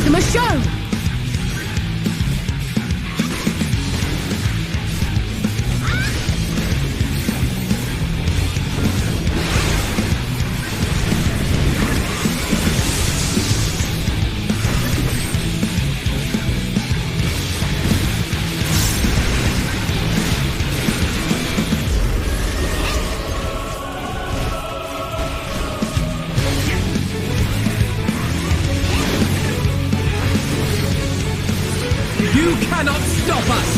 them a show! You cannot stop us!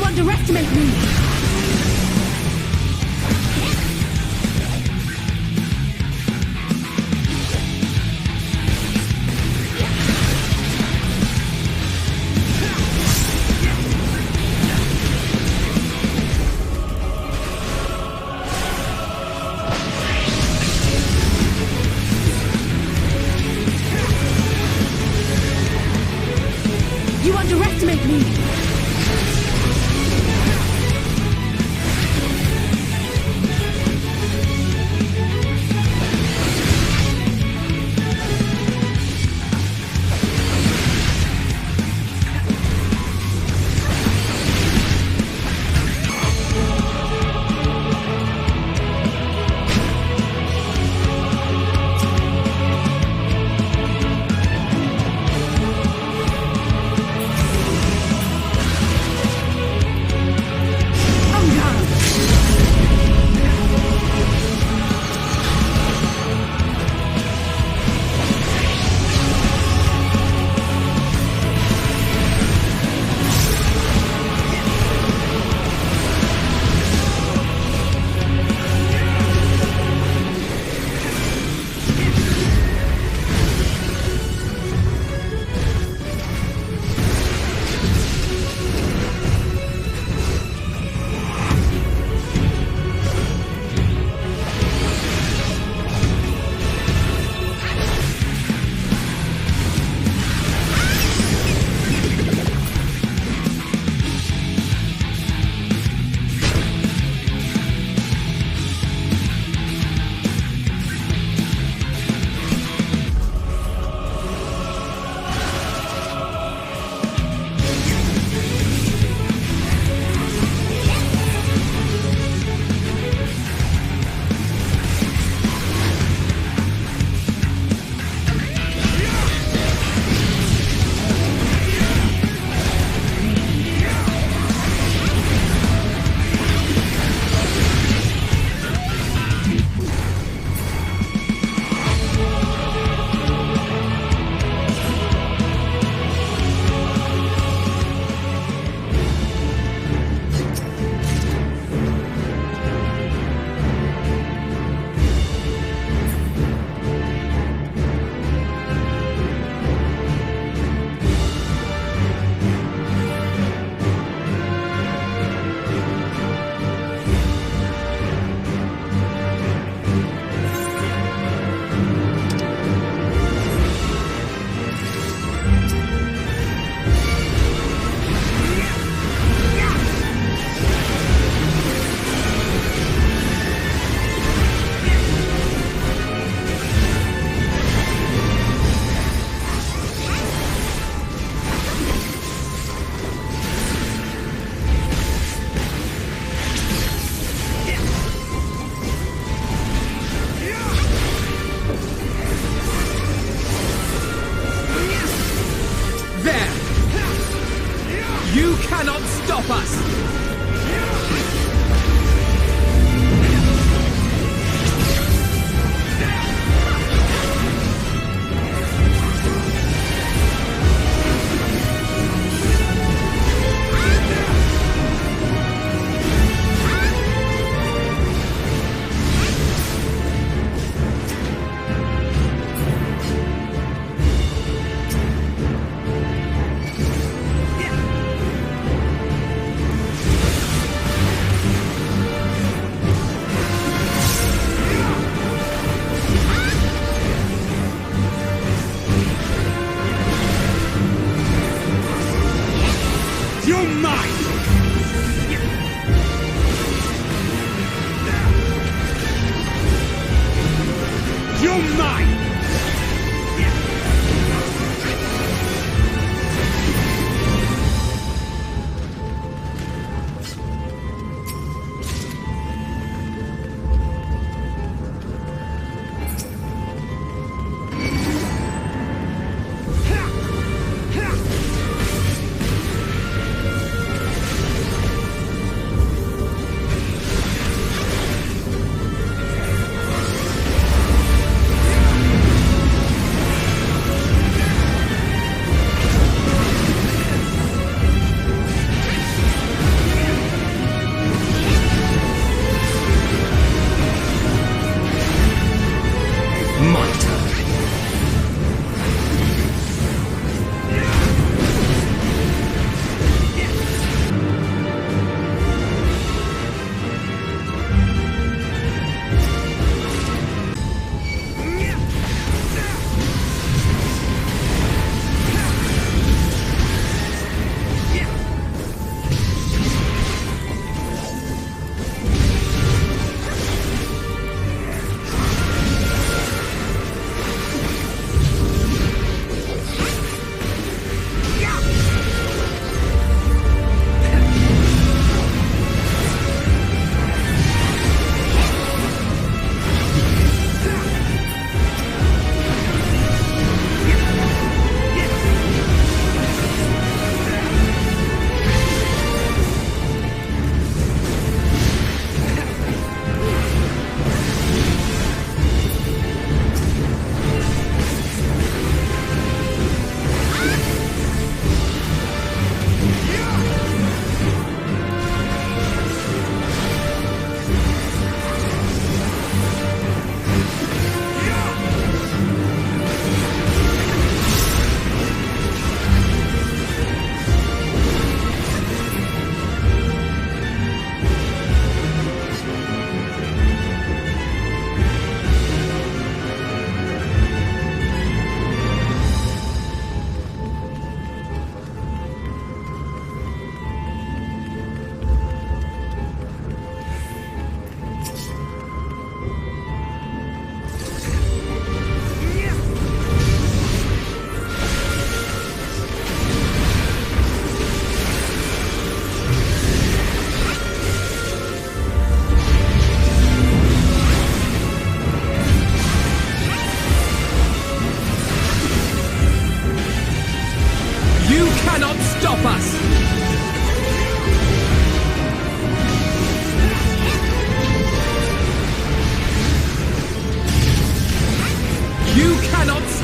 underestimate me! You underestimate me! You cannot stop us!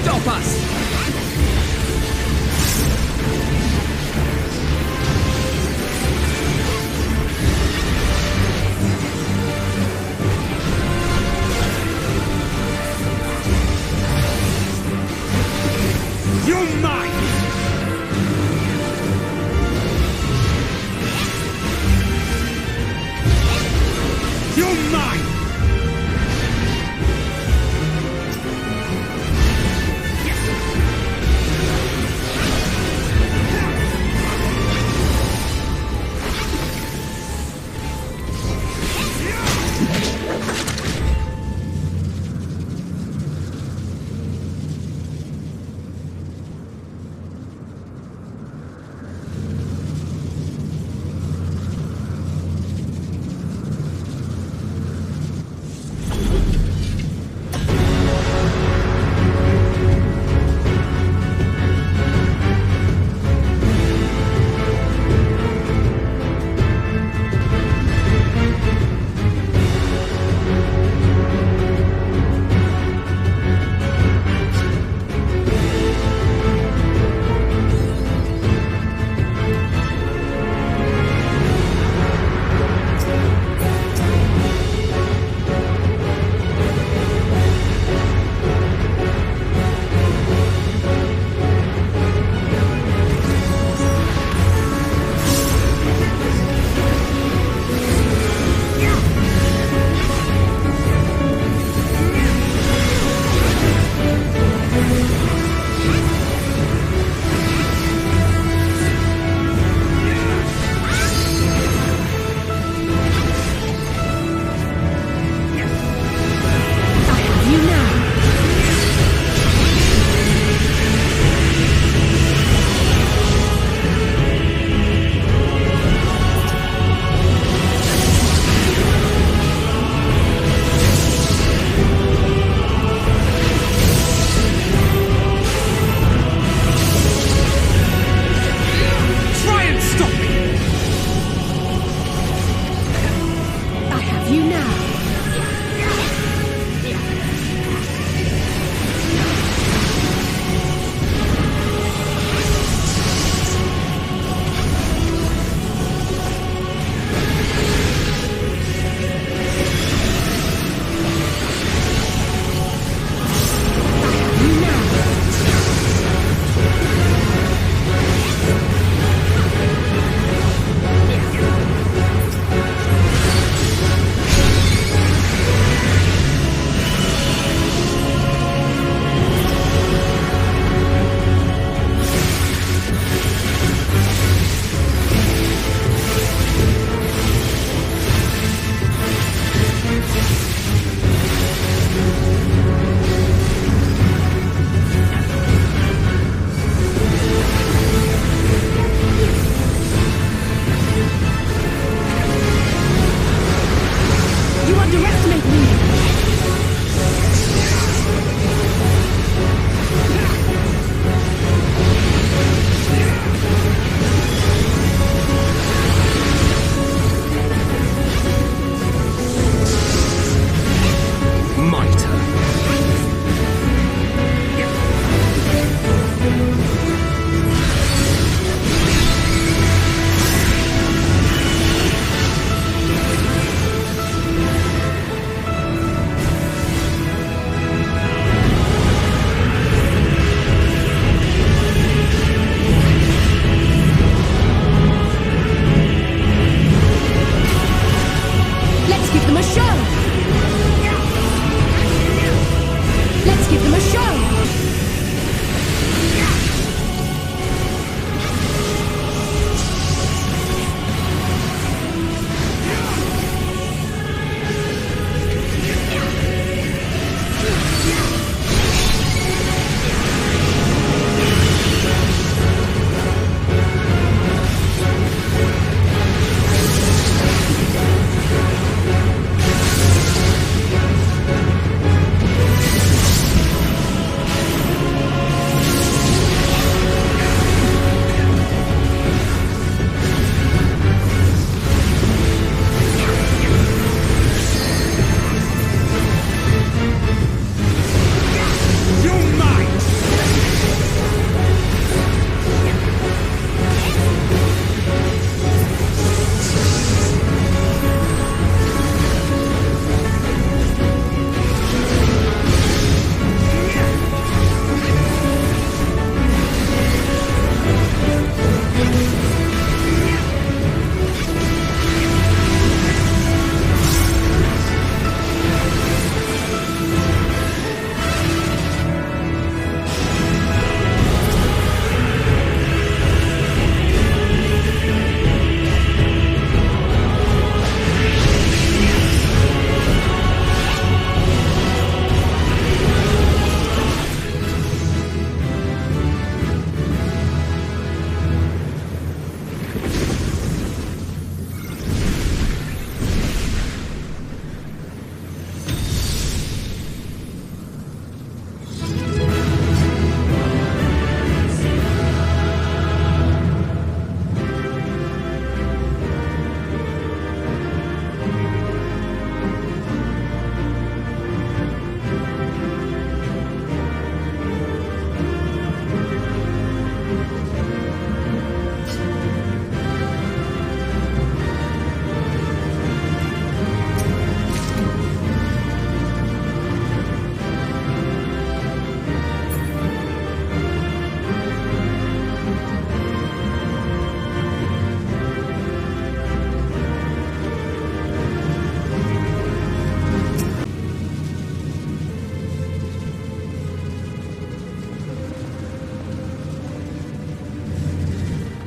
Stop us! You're mine! You're mine! Yes!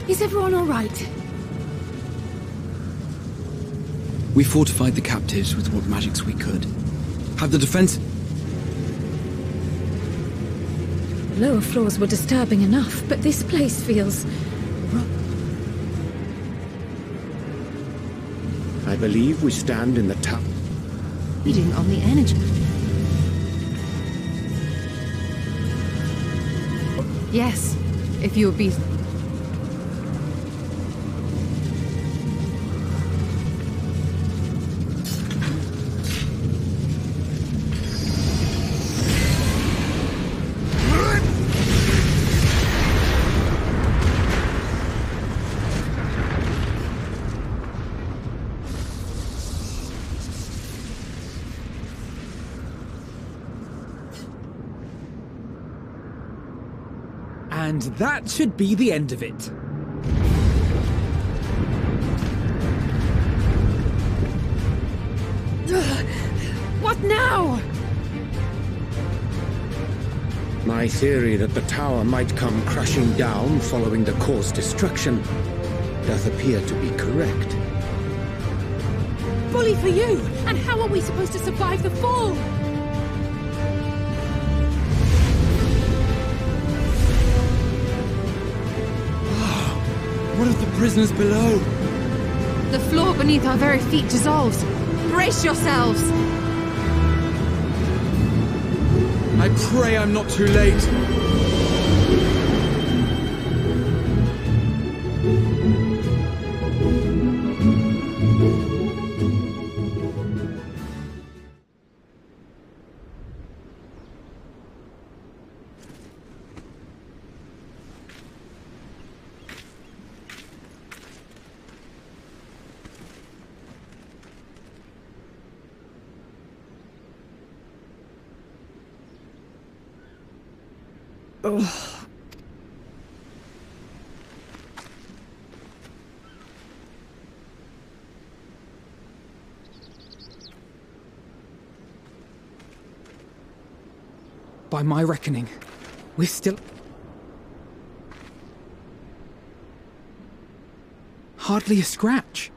Is everyone all right? We fortified the captives with what magics we could. Have the defense... Lower floors were disturbing enough, but this place feels... I believe we stand in the tower. reading on the energy. Yes, if you would be... And that should be the end of it. What now? My theory that the tower might come crashing down following the core's destruction doth appear to be correct. Bully for you! And how are we supposed to survive the fall? What of the prisoners below? The floor beneath our very feet dissolves. Brace yourselves! I pray I'm not too late. By my reckoning, we're still... hardly a scratch.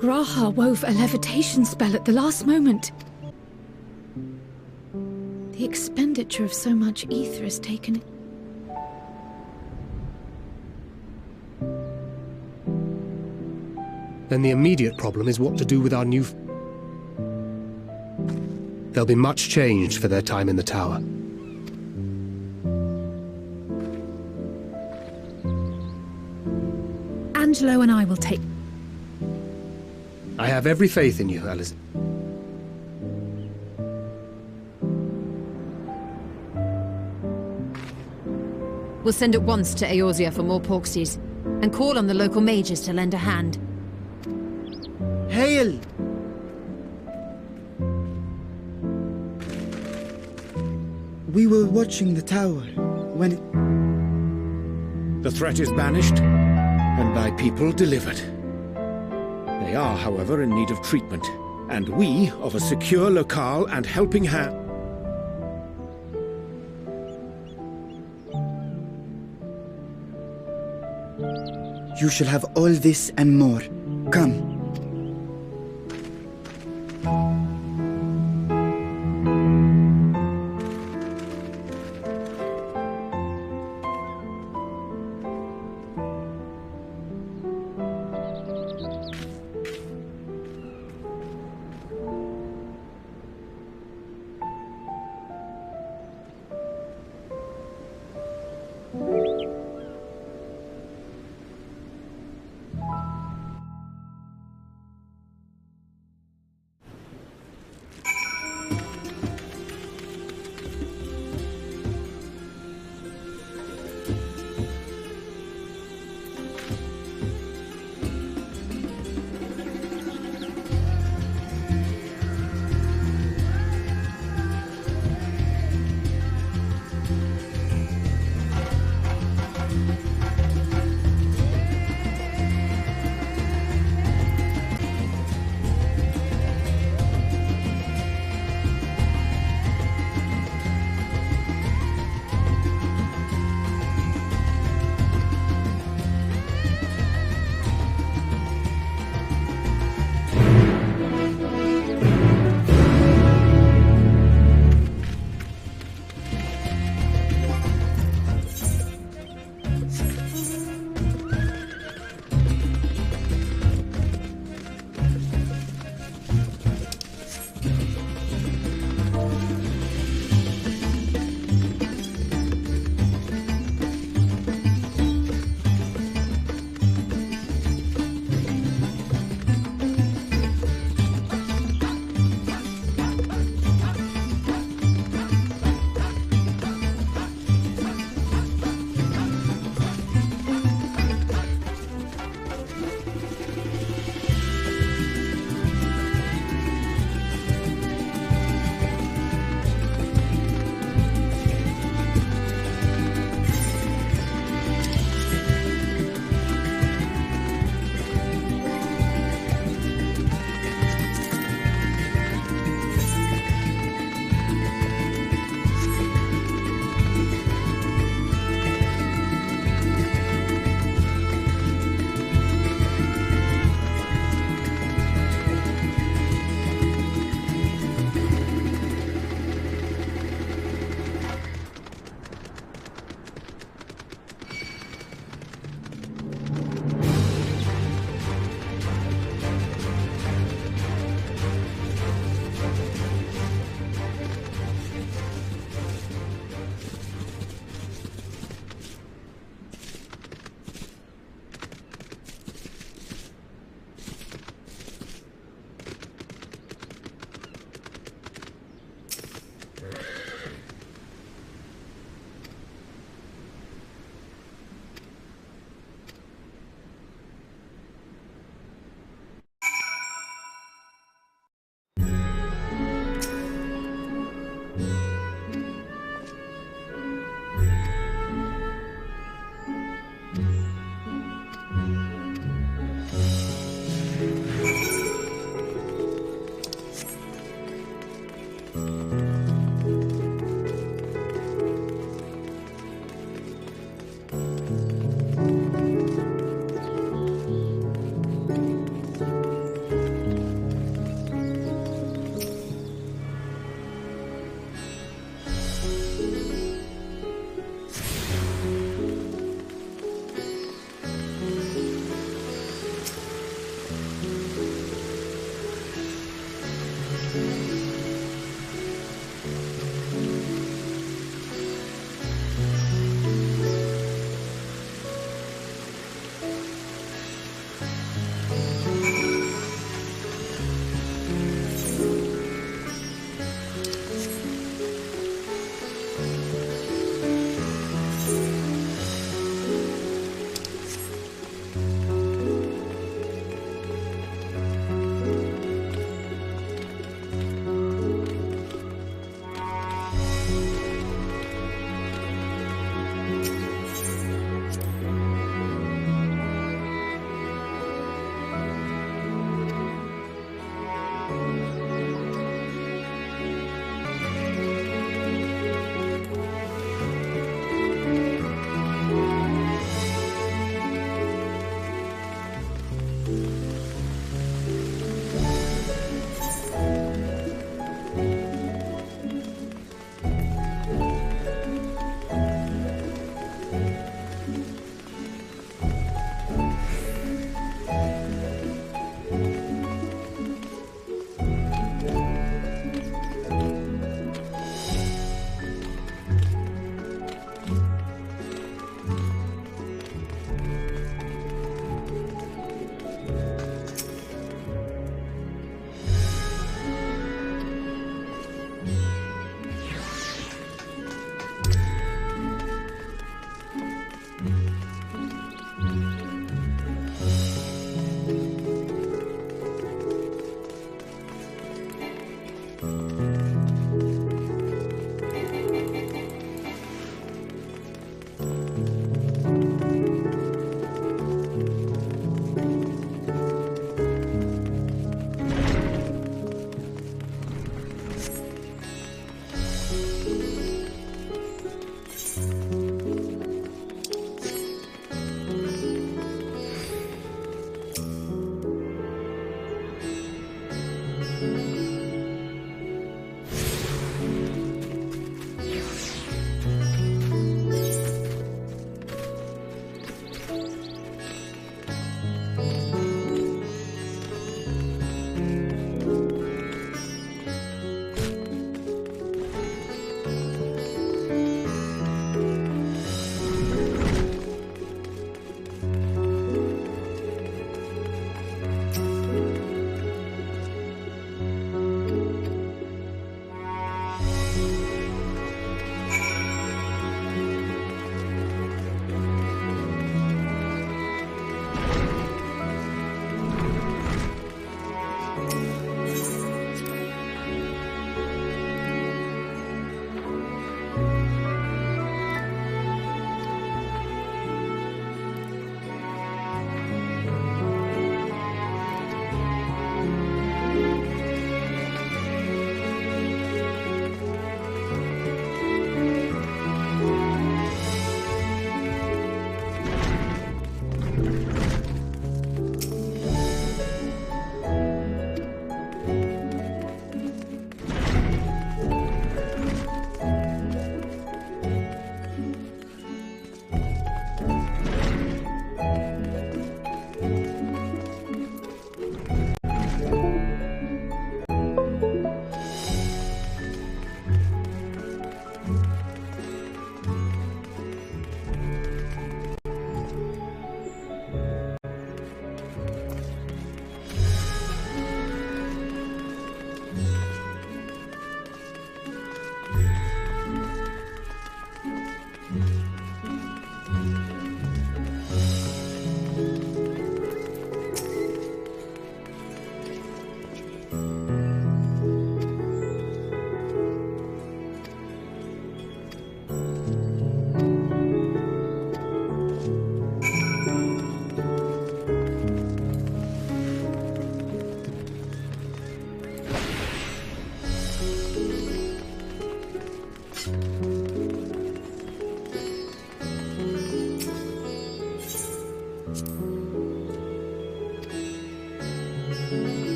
Graha wove a levitation spell at the last moment. The expenditure of so much ether has taken it. Then the immediate problem is what to do with our new... There'll be much changed for their time in the tower. Angelo and I will take... I have every faith in you, Alice. We'll send at once to Eorzea for more porksies, and call on the local mages to lend a hand. Hail! We were watching the tower when it... The threat is banished, and thy people delivered. They are, however, in need of treatment, and we of a secure locale and helping hand. You shall have all this and more. Come.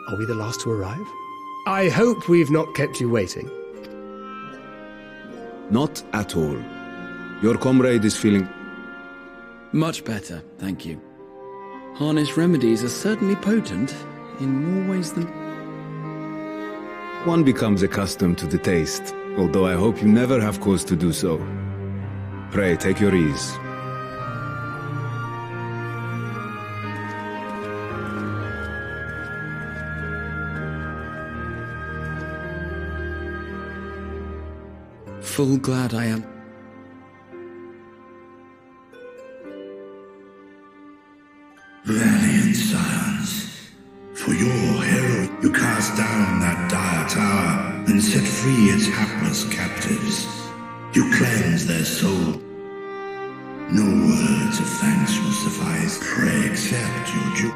Are we the last to arrive? I hope we've not kept you waiting. Not at all. Your comrade is feeling... Much better, thank you. Harness remedies are certainly potent, in more ways than... One becomes accustomed to the taste, although I hope you never have cause to do so. Pray, take your ease. Full glad I am. Valiant scions, for your hero you cast down that dire tower and set free its hapless captives. You cleanse their soul. No words of thanks will suffice. Pray accept your due.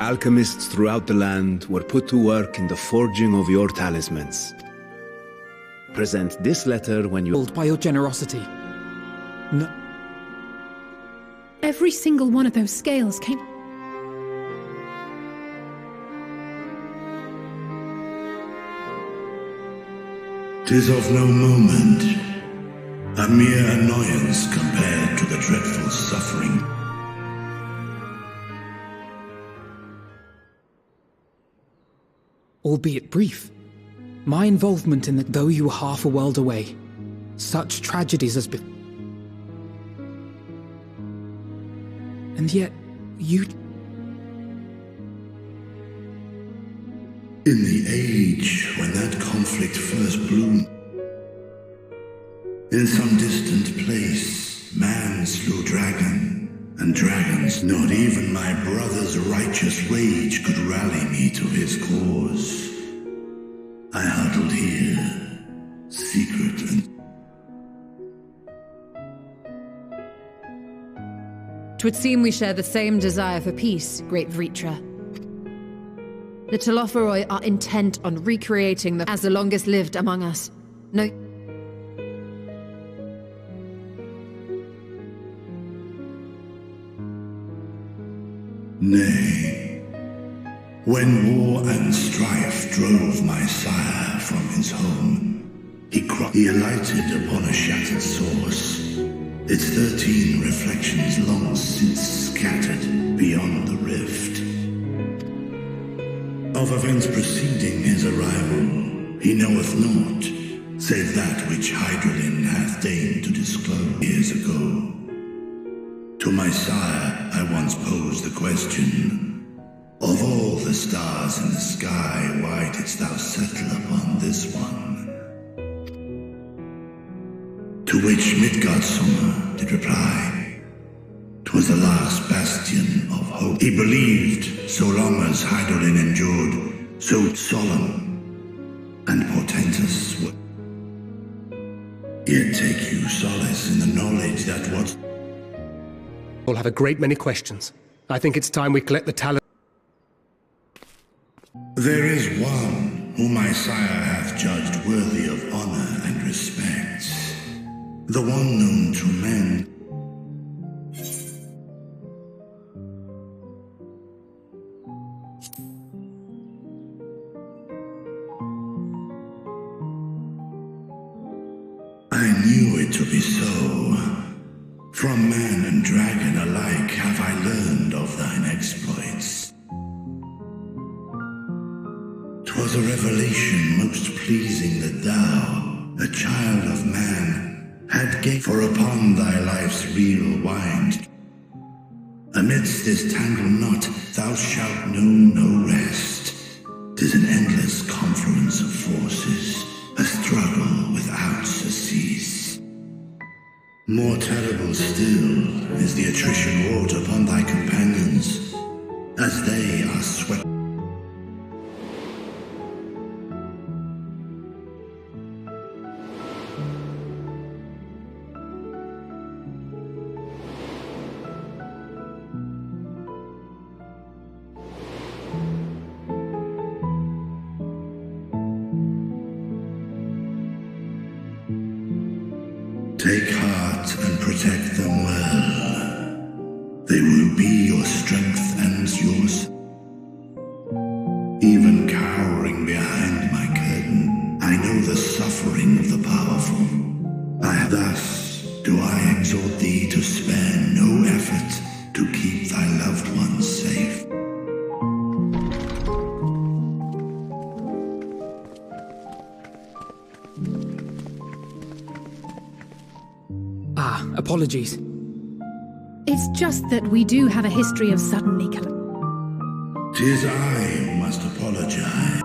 Alchemists throughout the land were put to work in the forging of your talismans. Present this letter when you... By your generosity. No. Every single one of those scales came... 'Tis of no moment, a mere annoyance compared to the dreadful suffering. Albeit brief. My involvement in the... Though you were half a world away, such tragedies as... And yet, you... In the age when that conflict first bloomed, in some distant place, man slew dragon, and dragons, not even my brother's righteous rage could rally me to his cause. I huddled here, secret and... 'Twould seem we share the same desire for peace, great Vritra. The Telophoroi are intent on recreating as the longest lived among us. No... Nay, when war and strife drove my sire from his home, he alighted upon a shattered source, its 13 reflections long since scattered beyond the rift. Of events preceding his arrival, he knoweth naught, save that which Hydralin hath deigned to disclose years ago. To my sire, I once posed the question, of all the stars in the sky, why didst thou settle upon this one? To which Midgardsummer did reply, 'twas the last bastion of hope. He believed, so long as Hydralin endured, so solemn and portentous. Yet take you solace in the knowledge that what... We'll have a great many questions. I think it's time we collect the talent. There is one whom my sire hath judged worthy of honor and respect. The one known to men. I knew it to be so. From man and dragon alike have I learned of thine exploits. 'Twas a revelation most pleasing that thou, a child of man, had gained. For upon thy life's real wind, amidst this tangled knot, thou shalt know no rest. 'Tis an endless confluence of forces, a struggle without surcease. More terrible still is the attrition wrought upon thy companions, as they are swept. Take heart and protect them well. They will be your strength and yours. Even cowering behind my curtain, I know the suffering of the powerful. Thus do I exhort thee to spare no effort to keep thy loved ones safe. Apologies. It's just that we do have a history of suddenly... 'Tis I who must apologize.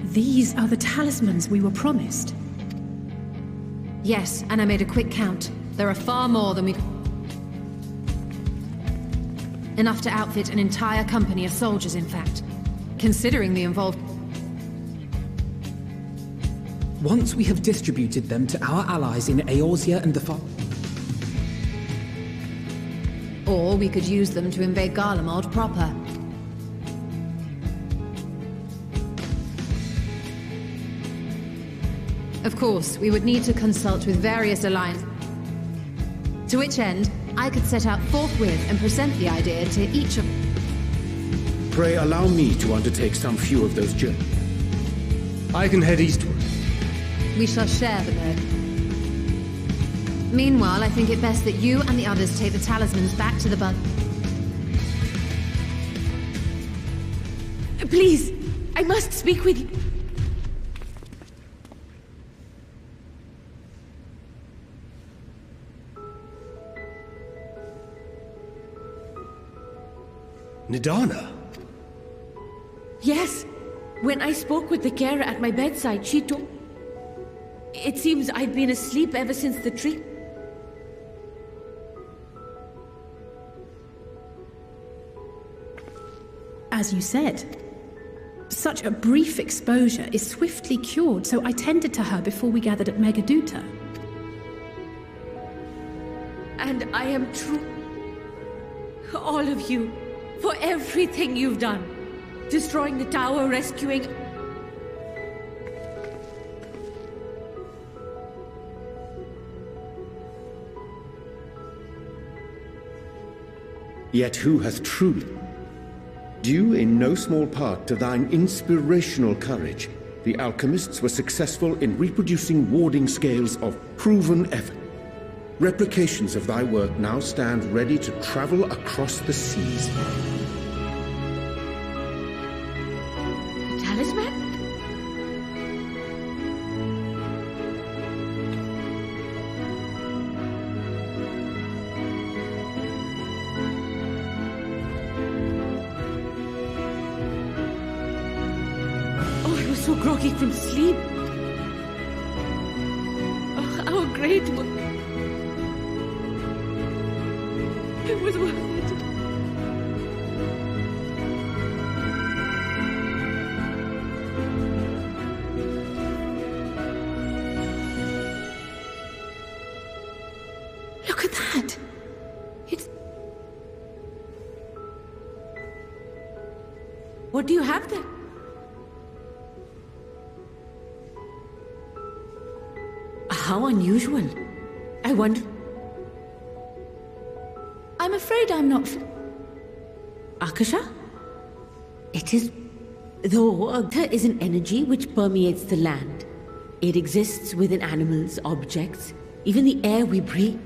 These are the talismans we were promised. Yes, and I made a quick count. There are far more than we... Enough to outfit an entire company of soldiers, in fact. Considering the involved... Once we have distributed them to our allies in Eorzea and the far... Or we could use them to invade Garlemald proper. Of course, we would need to consult with various alliances. To which end, I could set out forthwith and present the idea to each of... Pray allow me to undertake some few of those journeys. I can head eastward. We shall share the burden. Meanwhile, I think it best that you and the others take the talismans back to the bug. Please, I must speak with you. Nidana? Yes. When I spoke with the carer at my bedside, she told... It seems I'd been asleep ever since the trip. As you said, such a brief exposure is swiftly cured, so I tended to her before we gathered at Megaduta. And I am true. All of you, for everything you've done. Destroying the tower, rescuing... Yet who hath truly? Due in no small part to thine inspirational courage, the alchemists were successful in reproducing warding scales of proven effort. Replications of thy work now stand ready to travel across the seas. Talisman? So groggy from sleep. Oh, how great was... It was worth it. Look at that! It's... What do you have there? How unusual. I wonder... I'm afraid I'm not... Akasha? It is... Though there is an energy which permeates the land. It exists within animals, objects, even the air we breathe.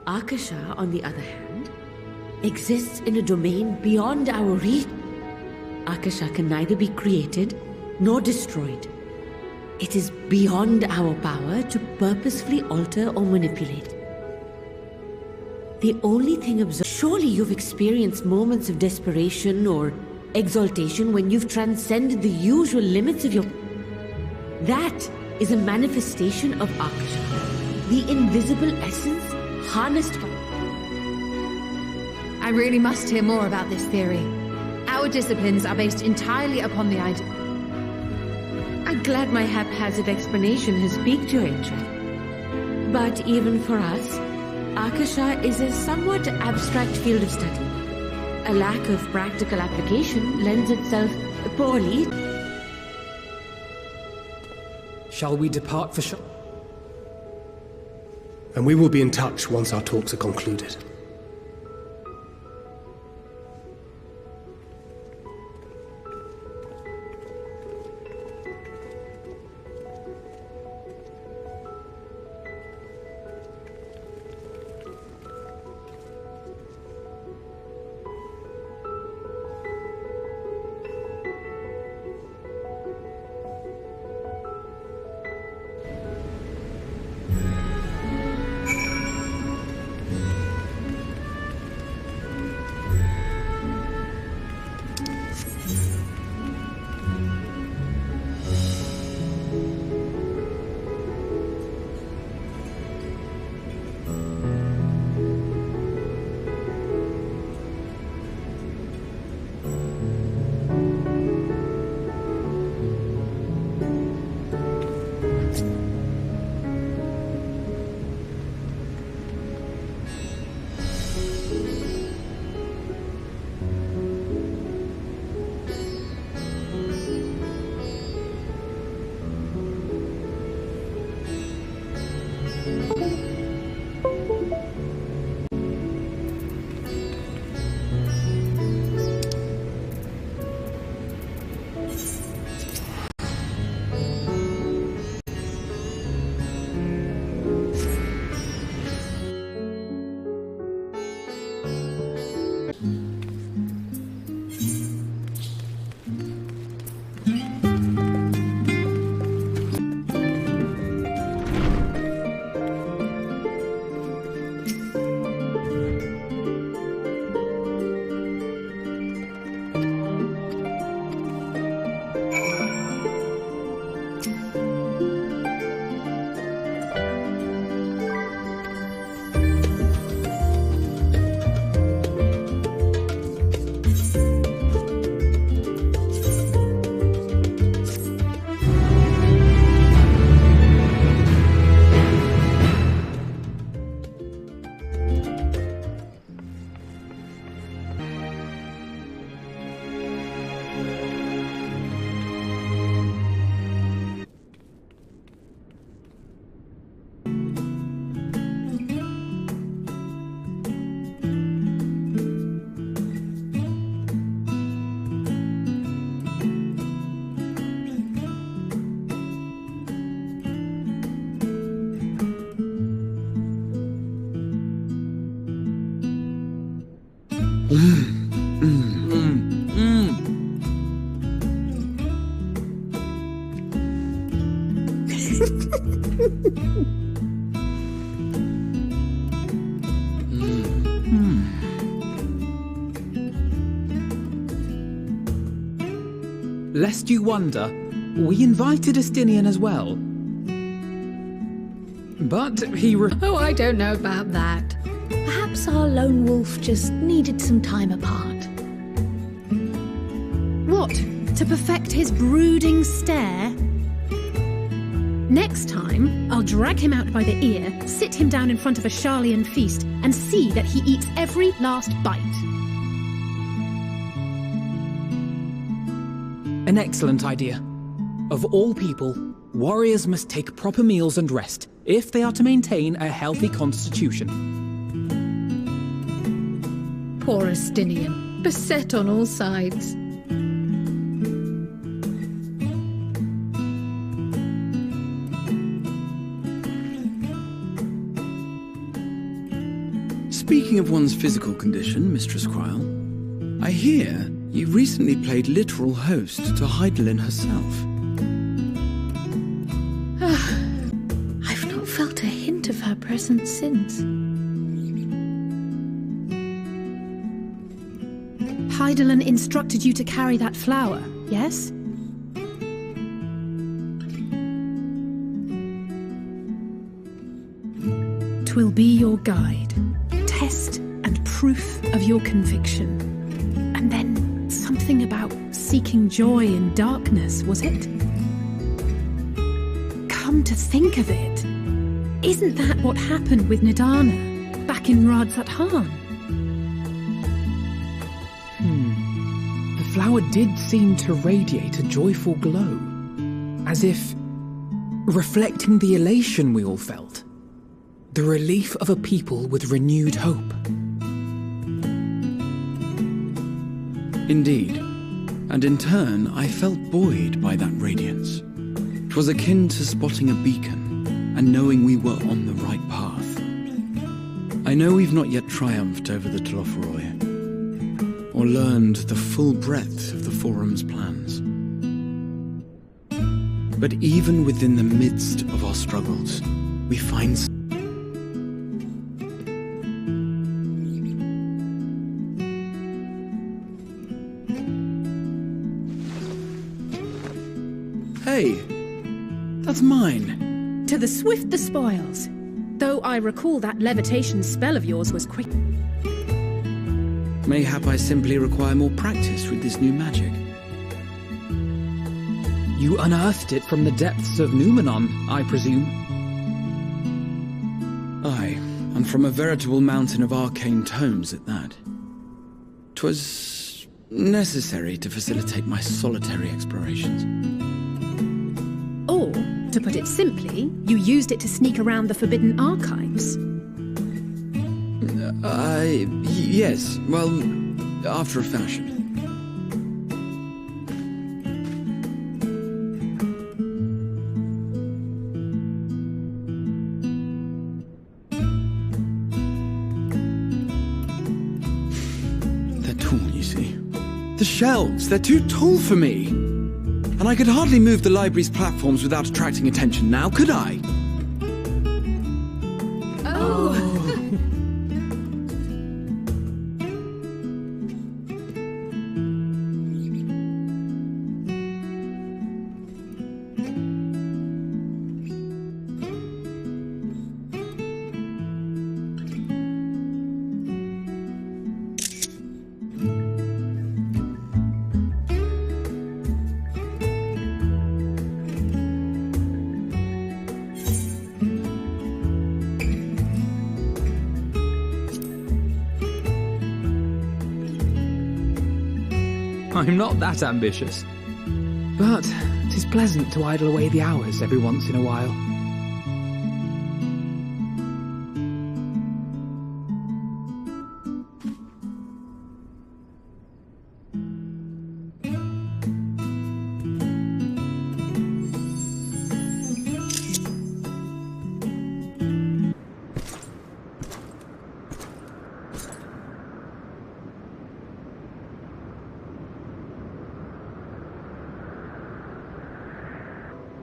Akasha, on the other hand, exists in a domain beyond our reach. Akasha can neither be created nor destroyed. It is beyond our power to purposefully alter or manipulate. The only thing observed... Surely you've experienced moments of desperation or exaltation when you've transcended the usual limits of your... That is a manifestation of Akasha, the invisible essence harnessed by... I really must hear more about this theory. Our disciplines are based entirely upon the idea... I'm glad my haphazard explanation has piqued your interest. But even for us, Akasha is a somewhat abstract field of study. A lack of practical application lends itself poorly. Shall we depart for And we will be in touch once our talks are concluded. Lest you wonder, we invited Estinian as well. But he Oh, I don't know about that. Perhaps our lone wolf just needed some time apart. What? To perfect his brooding stare? Next time, I'll drag him out by the ear, sit him down in front of a Sharlayan feast, and see that he eats every last bite. An excellent idea. Of all people, warriors must take proper meals and rest if they are to maintain a healthy constitution. Poor Estinian, beset on all sides. Speaking of one's physical condition, Mistress Quile, I hear you recently played literal host to Heidelin herself. I've not felt a hint of her presence since. Heidelin instructed you to carry that flower, yes? Twill be your guide, test and proof of your conviction. And then something about seeking joy in darkness, was it? Come to think of it, isn't that what happened with Nidana back in Radzat-Han? The flower did seem to radiate a joyful glow, as if reflecting the elation we all felt, the relief of a people with renewed hope. Indeed, and in turn I felt buoyed by that radiance. 'Twas akin to spotting a beacon and knowing we were on the right path. I know we've not yet triumphed over the Telophoroi, or learned the full breadth of the Forum's plans. But even within the midst of our struggles, we find Hey, that's mine. To the swift the spoils. Though I recall that levitation spell of yours was quick. Mayhap I simply require more practice with this new magic. You unearthed it from the depths of Numenon, I presume? Aye, and from a veritable mountain of arcane tomes at that. 'Twas necessary to facilitate my solitary explorations. Or, to put it simply, you used it to sneak around the Forbidden Archives. Yes, well, after a fashion. They're tall, you see. The shelves, they're too tall for me. And I could hardly move the library's platforms without attracting attention now, could I? I'm not that ambitious. But 'tis pleasant to idle away the hours every once in a while.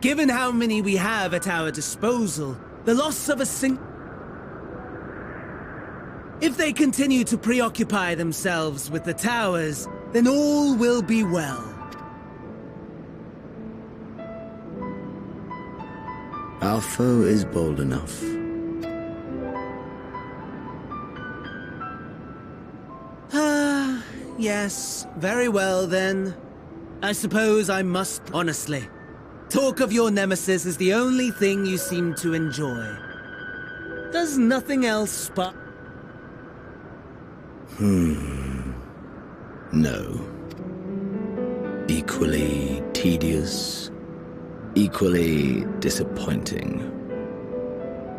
Given how many we have at our disposal, the loss of a If they continue to preoccupy themselves with the towers, then all will be well. Our foe is bold enough. Yes, very well then. I suppose I must honestly. Talk of your nemesis is the only thing you seem to enjoy. Does nothing else spark? No. Equally tedious, equally disappointing.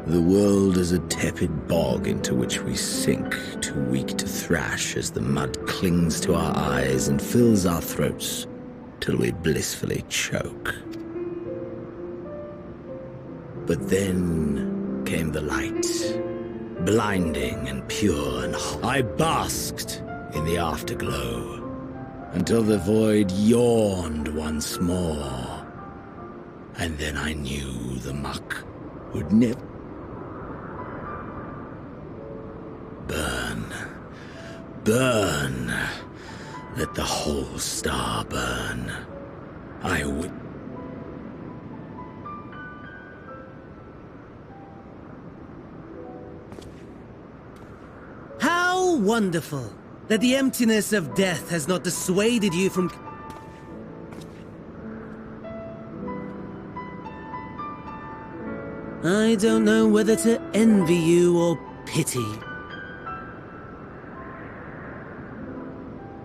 The world is a tepid bog into which we sink, too weak to thrash as the mud clings to our eyes and fills our throats till we blissfully choke. But then came the light, blinding and pure and hot. I basked in the afterglow until the void yawned once more. And then I knew the muck would never burn. Let the whole star burn. I would. How wonderful that the emptiness of death has not dissuaded you from... I don't know whether to envy you or pity.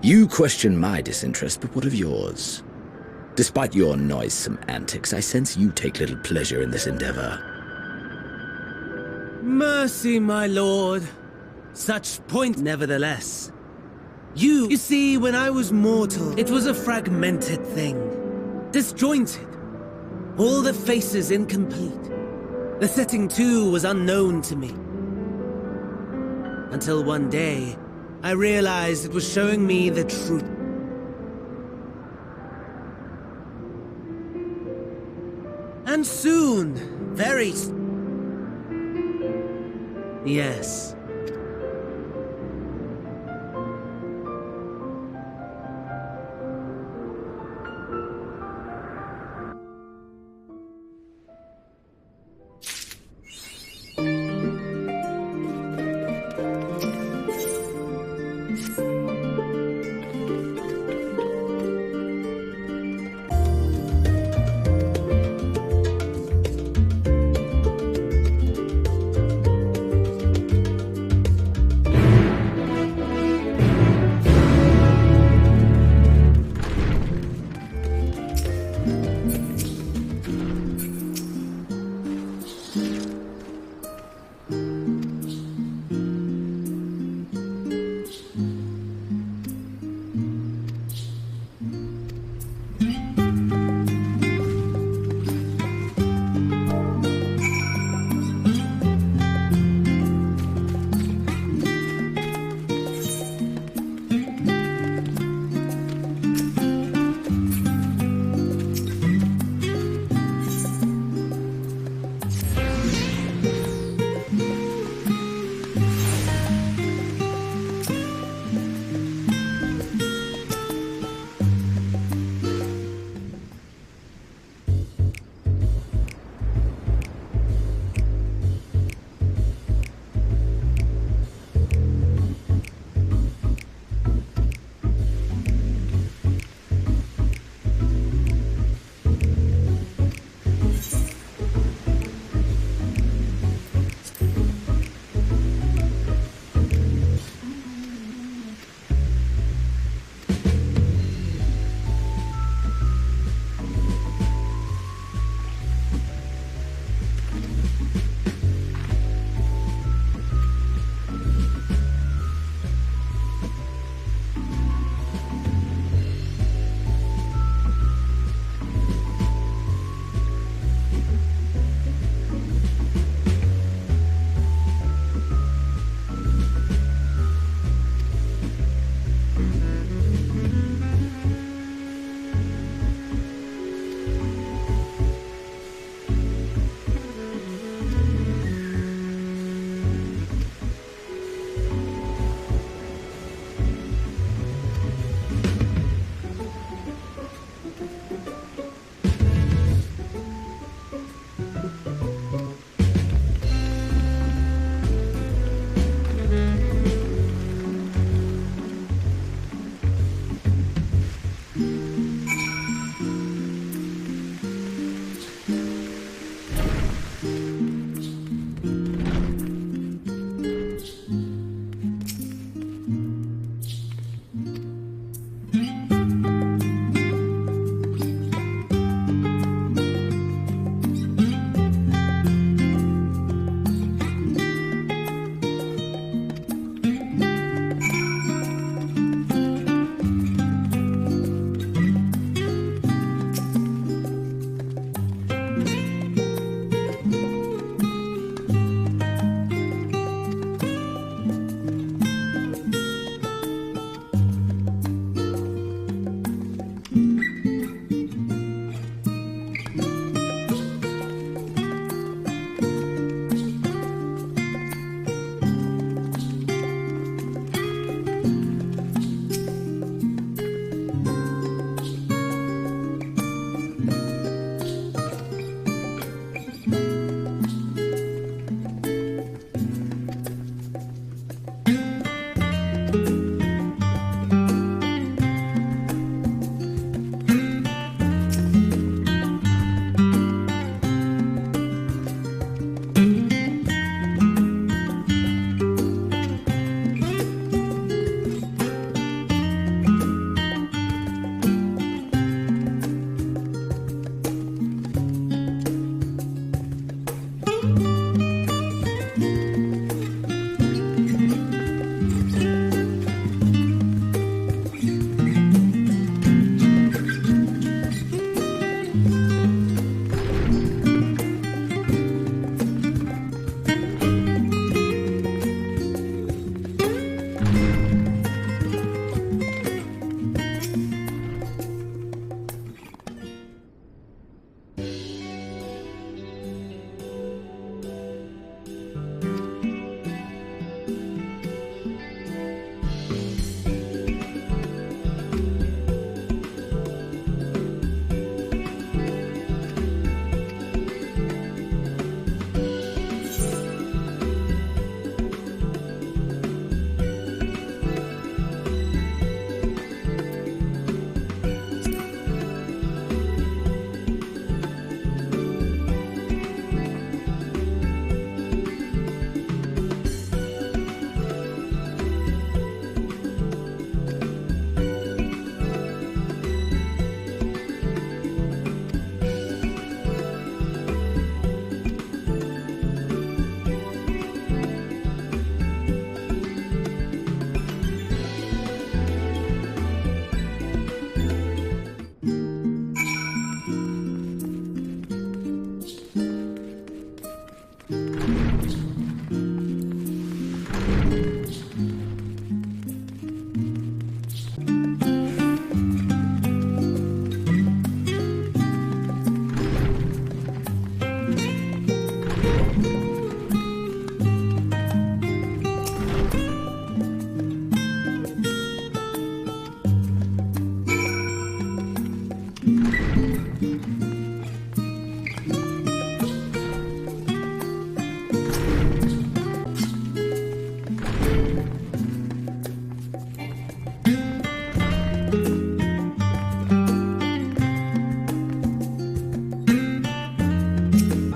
You question my disinterest, but what of yours? Despite your noisome antics, I sense you take little pleasure in this endeavor. Mercy, my lord. Such point, nevertheless. You see, when I was mortal, it was a fragmented thing. Disjointed. All the faces incomplete. The setting, too, was unknown to me. Until one day, I realized it was showing me the truth. And soon, very... Yes.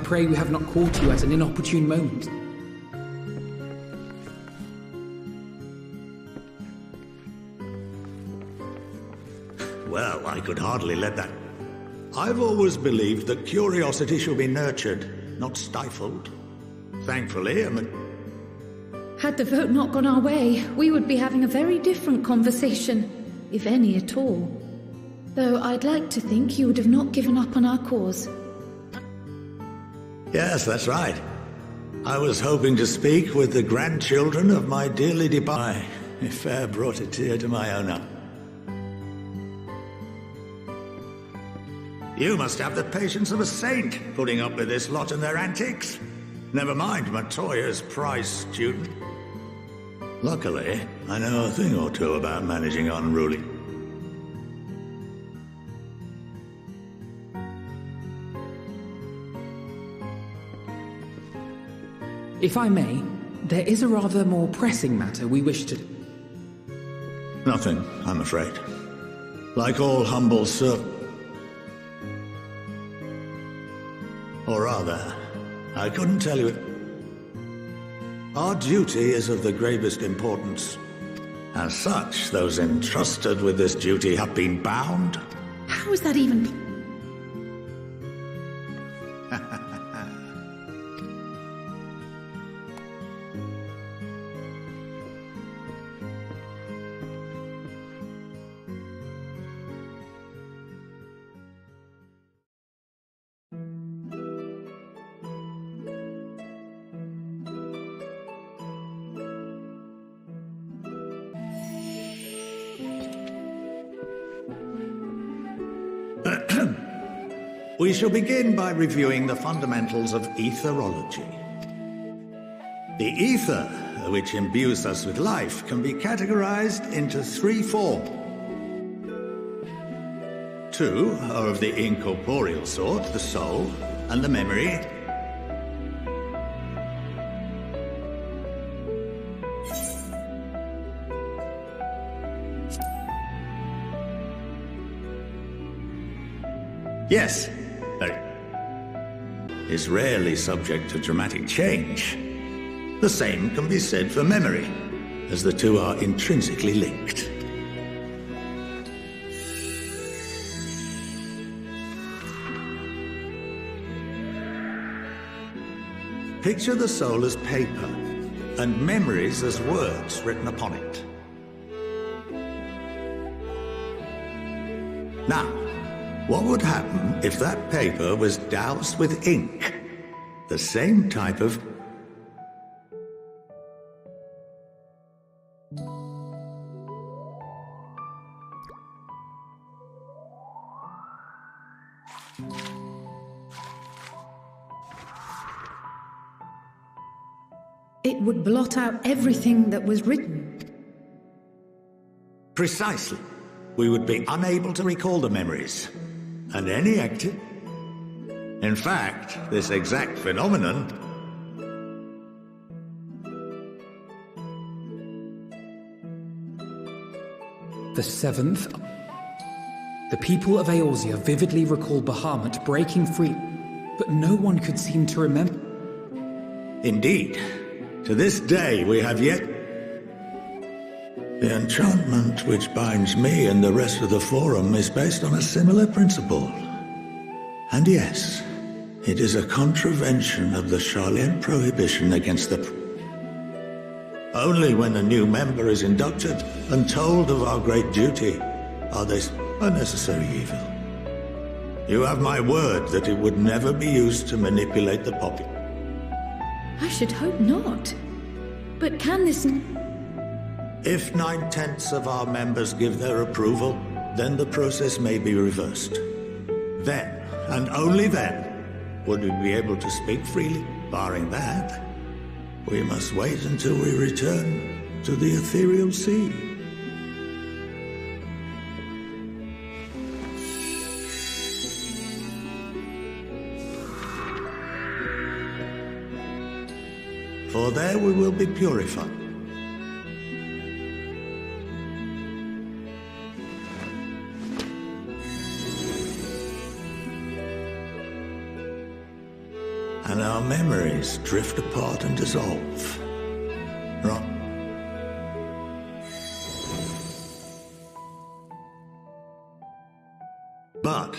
pray we have not caught you at an inopportune moment. Well, I could hardly let that... I've always believed that curiosity should be nurtured, not stifled. Thankfully, Had the vote not gone our way, we would be having a very different conversation, if any at all. Though I'd like to think you would have not given up on our cause. Yes, that's right. I was hoping to speak with the grandchildren of my dearly departed. If fair brought a tear to my own eye. You must have the patience of a saint, putting up with this lot and their antics. Never mind Matoya's prize student. Luckily, I know a thing or two about managing unruly. If I may, there is a rather more pressing matter we wish to... Nothing, I'm afraid. Like all humble servants. Or rather, I couldn't tell you. Our duty is of the gravest importance. As such, those entrusted with this duty have been bound. How is that even... We shall begin by reviewing the fundamentals of etherology. The ether, which imbues us with life, can be categorized into three forms. Two are of the incorporeal sort, the soul and the memory. Yes, is rarely subject to dramatic change. The same can be said for memory, as the two are intrinsically linked. Picture the soul as paper, and memories as words written upon it. Now, what would happen if that paper was doused with ink? The same type of... It would blot out everything that was written. Precisely. We would be unable to recall the memories. And any active... In fact, this exact phenomenon... The seventh... The people of Eorzea vividly recall Bahamut breaking free, but no one could seem to remember. Indeed. To this day, we have yet... The enchantment which binds me and the rest of the Forum is based on a similar principle. And yes, it is a contravention of the Sharlayan prohibition against the... Only when a new member is inducted and told of our great duty are they a necessary evil. You have my word that it would never be used to manipulate the populace. I should hope not. But can this... If 9/10 of our members give their approval, then the process may be reversed. Then, and only then, would we be able to speak freely. Barring that, we must wait until we return to the ethereal sea. For there we will be purified. and our memories drift apart and dissolve. Right. But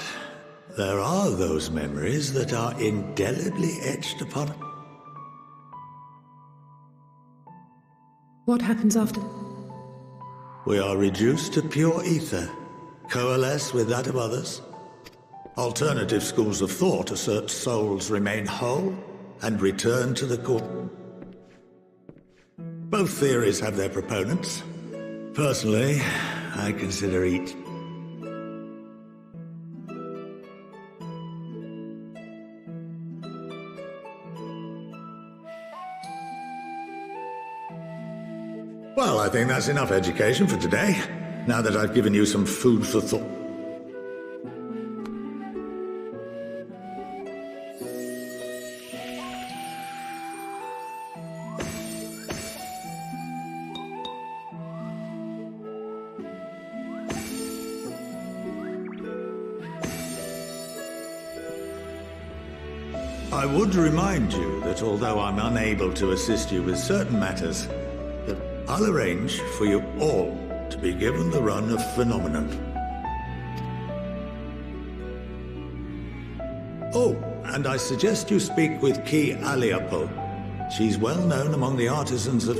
there are those memories that are indelibly etched upon. What happens after? We are reduced to pure ether, coalesce with that of others. Alternative schools of thought assert souls remain whole and return to the core. Both theories have their proponents. Personally, I consider each. Well, I think that's enough education for today, now that I've given you some food for thought. I would remind you that although I'm unable to assist you with certain matters, that I'll arrange for you all to be given the run of Phenomenon. Oh, and I suggest you speak with Ki Aliapo. She's well known among the artisans of...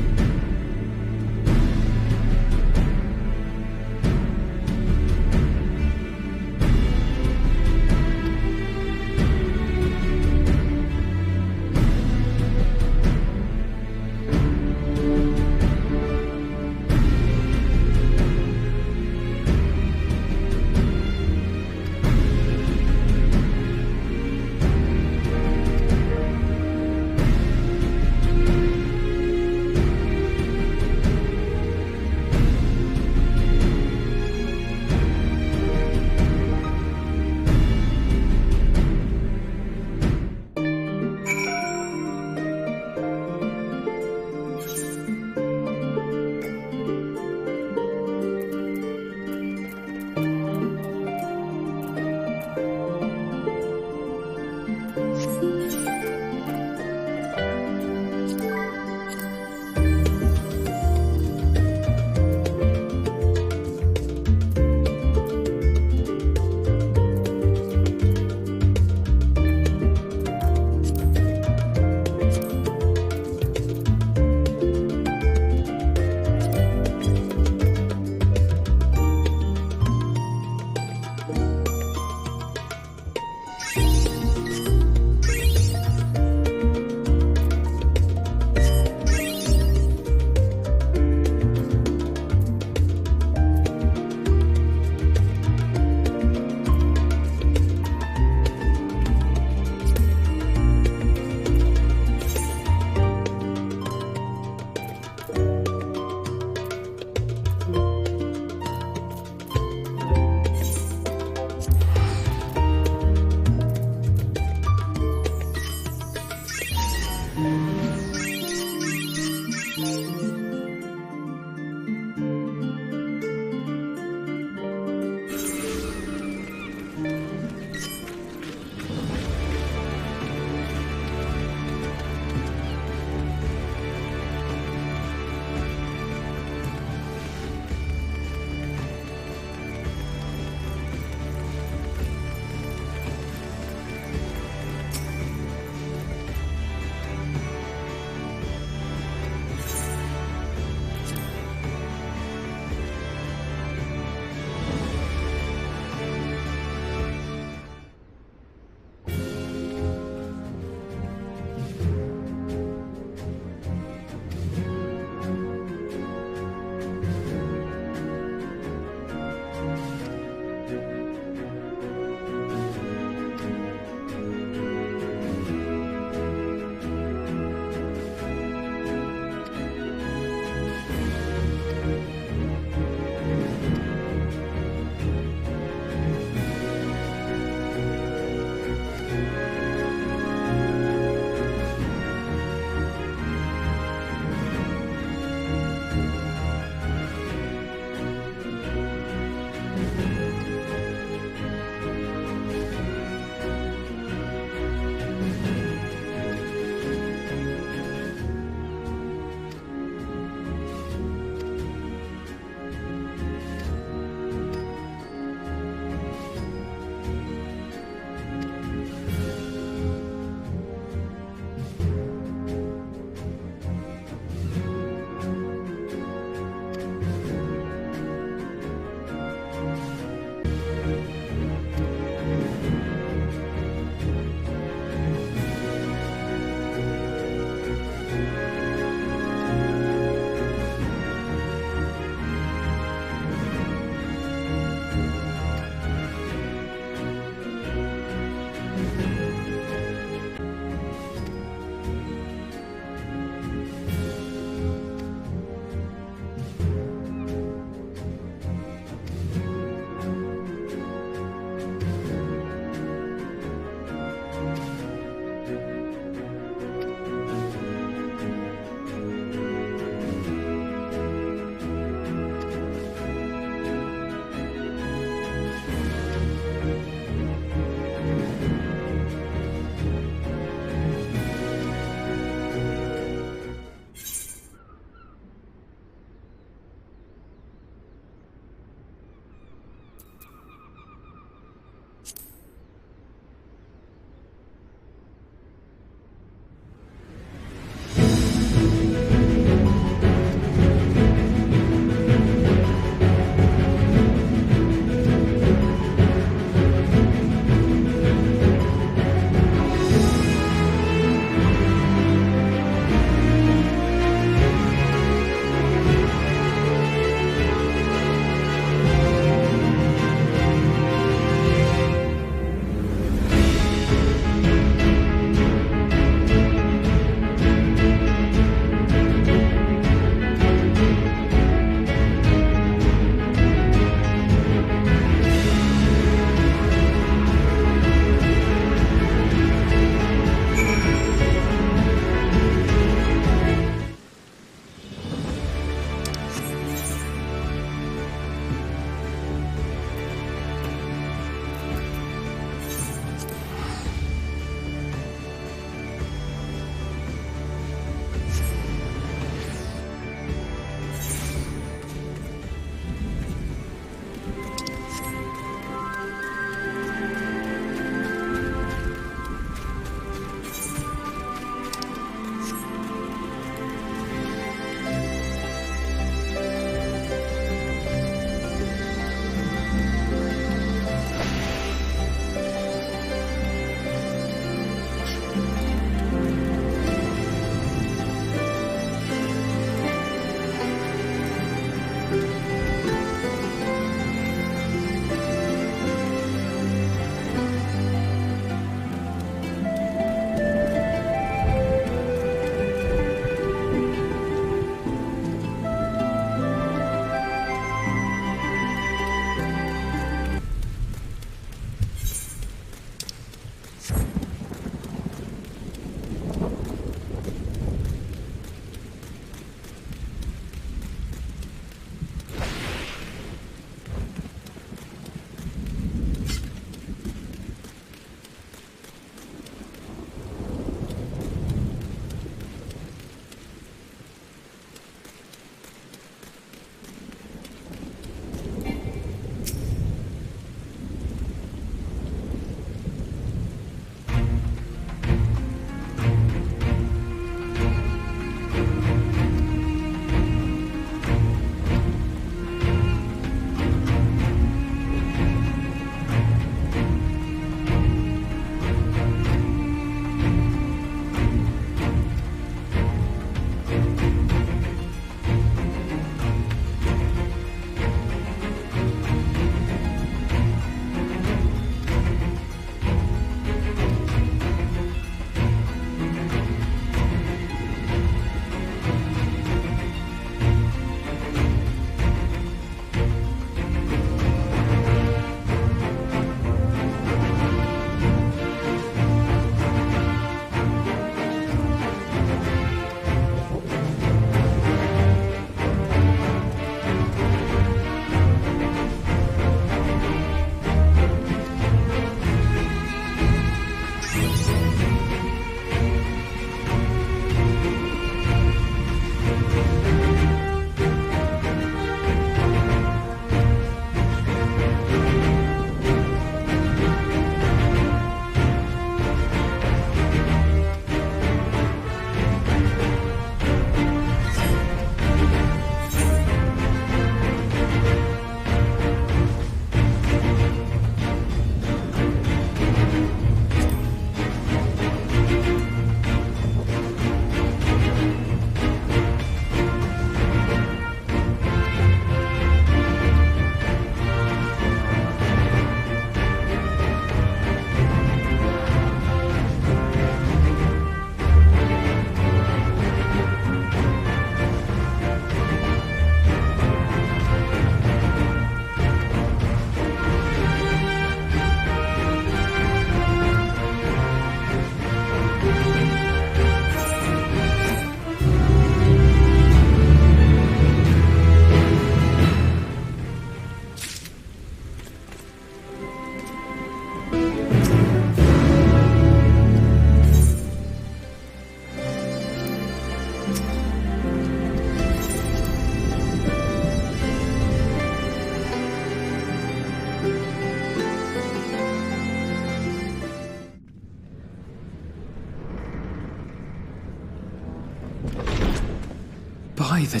by the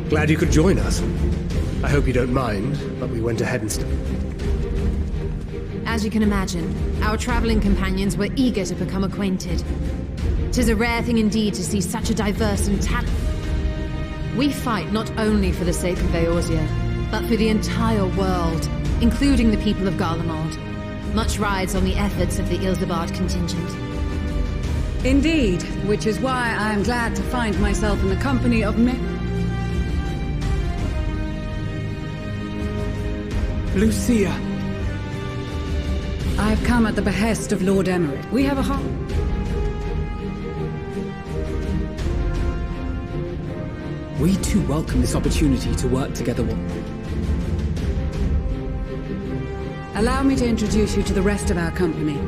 Glad you could join us. I hope you don't mind, but we went ahead and As you can imagine, our traveling companions were eager to become acquainted. 'Tis a rare thing indeed to see such a diverse and We fight not only for the sake of Eorzea, but for the entire world, including the people of Garlemald. Much rides on the efforts of the Ilsabard contingent. Indeed, which is why I am glad to find myself in the company of men. Lucia. I've come at the behest of Lord Emmerich. We have a heart. We too welcome this opportunity to work together. Allow me to introduce you to the rest of our company.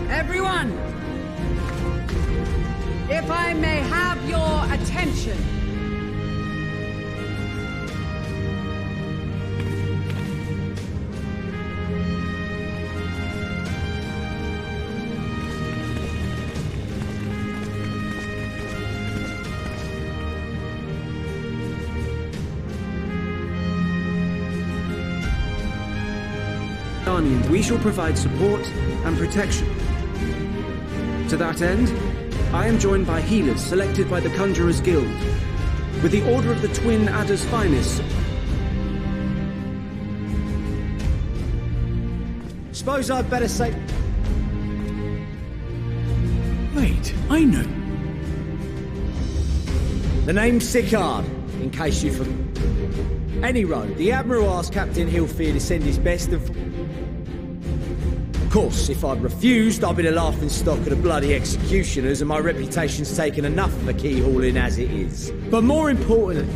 Everyone! If I may have your attention. We shall provide support and protection. To that end, I am joined by healers selected by the Conjurers Guild, with the Order of the Twin Adder's Finest. Suppose I'd better say... Wait, I know. The name's Sicard, in case you forgot. Any road, the Admiral asked Captain Hillfield to send his best and... Of course, if I'd refused, I'd be the laughingstock of the bloody executioners, and my reputation's taken enough of a keyhauling as it is. But more importantly...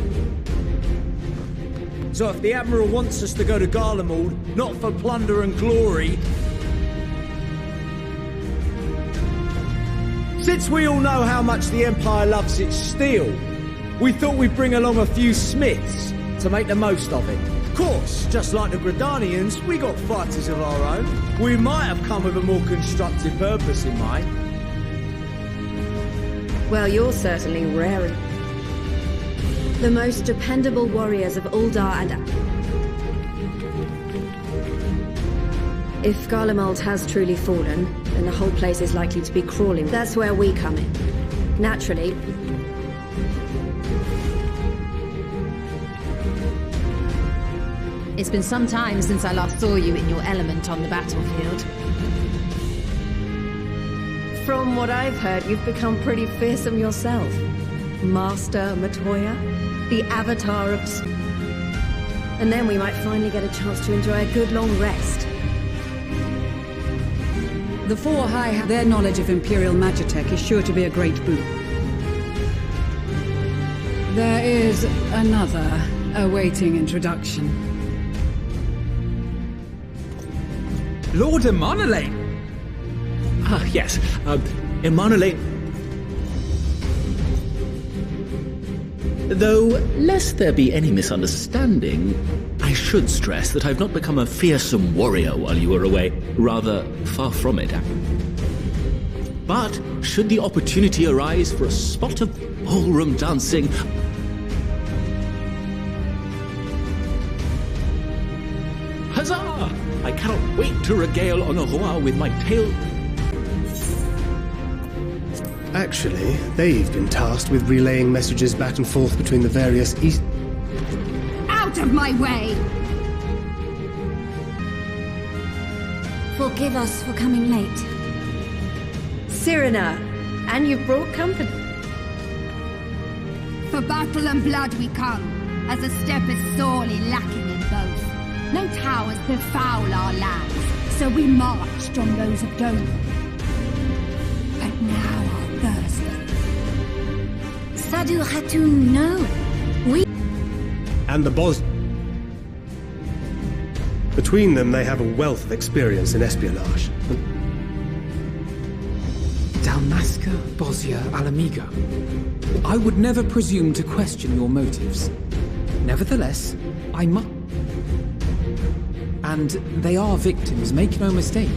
So if the Admiral wants us to go to Garlemald, not for plunder and glory... Since we all know how much the Empire loves its steel, we thought we'd bring along a few smiths to make the most of it. Of course, just like the Gridanians, we got fighters of our own. We might have come with a more constructive purpose in mind. Well, you're certainly rare. The most dependable warriors of Uldar and... If Garlemald has truly fallen, then the whole place is likely to be crawling. That's where we come in. Naturally. It's been some time since I last saw you in your element on the battlefield. From what I've heard, you've become pretty fearsome yourself. Master Matoya, the avatar of... And then we might finally get a chance to enjoy a good long rest. The Four High, their knowledge of Imperial Magitech is sure to be a great boon. There is another awaiting introduction. Lord Emanolane! Ah, yes, Emanolane. Though, lest there be any misunderstanding, I should stress that I've not become a fearsome warrior while you were away. Rather, far from it. But, should the opportunity arise for a spot of ballroom dancing... Huzzah! I cannot wait to regale Honoroa with my tale. Actually, they've been tasked with relaying messages back and forth between the various east... Out of my way! Forgive us for coming late. Cyrena, and you've brought company. For battle and blood we come, as a step is sorely lacking in both. No towers befoul our lands, so we marched on those of Dome. But now our thirst. Sadu Hatun, no. We... And the Bos... Between them, they have a wealth of experience in espionage. Dalmasca, Bosnia, Alamigo. I would never presume to question your motives. Nevertheless, I must... And they are victims, make no mistake.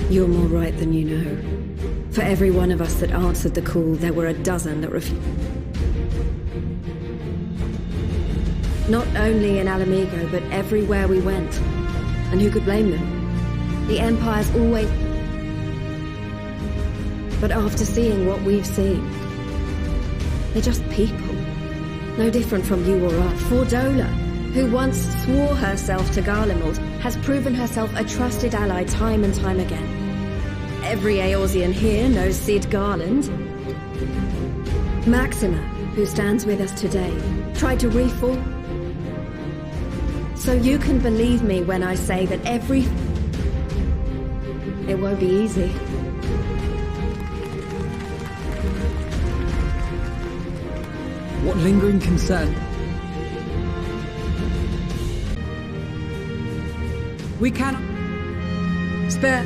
You're more right than you know. For every one of us that answered the call, there were a dozen that refused. Not only in Alamigo, but everywhere we went. And who could blame them? The Empire's always... But after seeing what we've seen, they're just people. No different from you or us. Fordola, who once swore herself to Garlemald, has proven herself a trusted ally time and time again. Every Eorzean here knows Cid Garland. Maxima, who stands with us today, tried to reform. So you can believe me when I say that it won't be easy. What lingering concern? We can... spare...